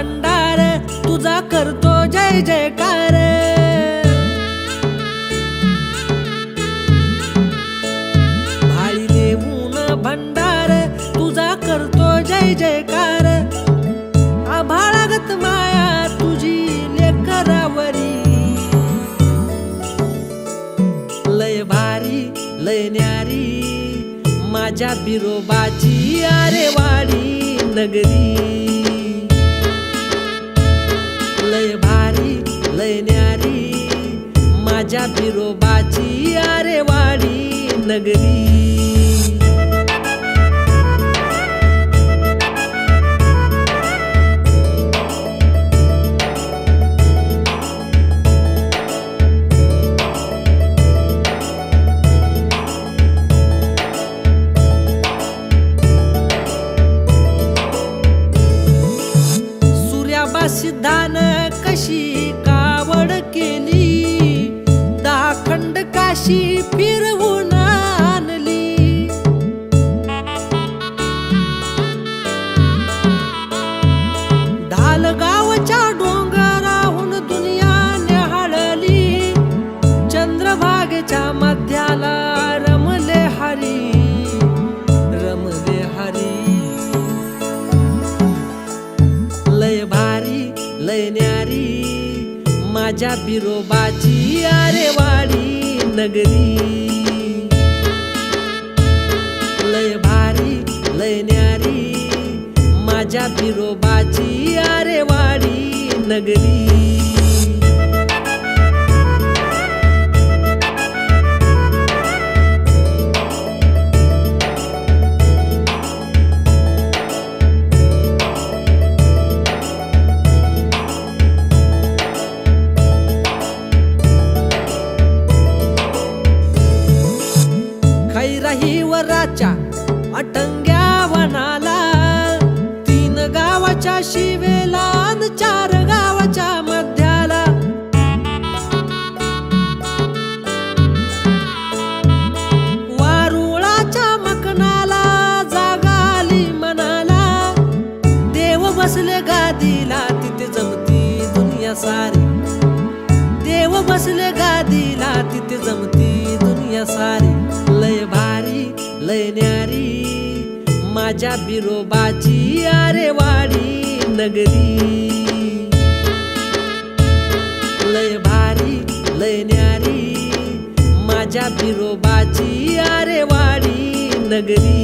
भंडार तुझा करतो जय जयकार। भाळी देऊन भंडार तुझा करतो जय जयकार। आभाळागत माया तुझी लेकरावरी, लय भारी लय न्यारी माझ्या बिरोबाची आरेवाडी नगरी। लय भारी लय न्यारी माझ्या बिरोबाची आरेवाडी नगरी। सिद्धान कशी कावड केली, 10 खंड काशी फिरवून आणली। ढालगावच्या डोंगराहून दुनिया न्याहाळली, चंद्रभागेच्या मध्याला रमले हरी, रमले हरी। लय भारी लय न्यारी माझ्या बिरोबाची आरेवाडी नगरी। लय भारी लय न्यारी माझ्या बिरोबाची आरेवाडी नगरी। खैराहीवराच्या अटंग्या वनाला, 3 गावाच्या शिवेला अन 4 गावाच्या मध्याला। वारुळाच्या मकनाला जागा आली मनाला, देव बसले गादीला तिथे जमती दुनिया सारी। देव बसले गादीला तिथे जमती दुनिया सारी। लय भारी लय न्यारी माझ्या बिरोबाची आरेवाडी नगरी। लय भारी लय न्यारी माझ्या बिरोबाची आरेवाडी नगरी।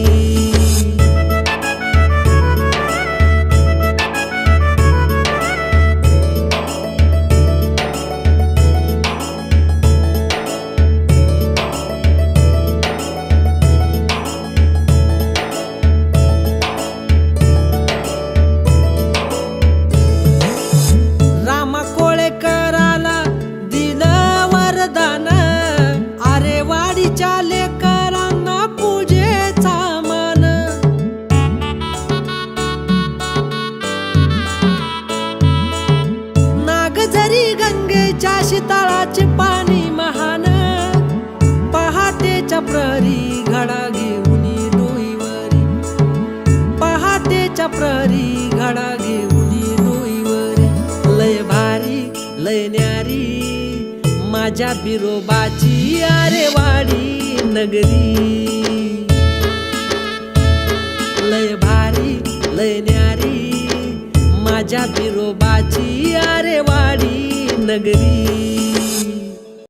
गंगेच्या शीतळाचे पाणी महान, पहाटेच्या प्रहरी घडा घेऊन डोईवरी। पहाटेच्या प्रहरी घडा घेऊन डोईवरी। लय भारी लय न्यारी माझ्या बिरोबाची आरेवाडी नगरी। लय भारी लय न्यारी माझ्या बिरोबाची आरेवाडी नगरी।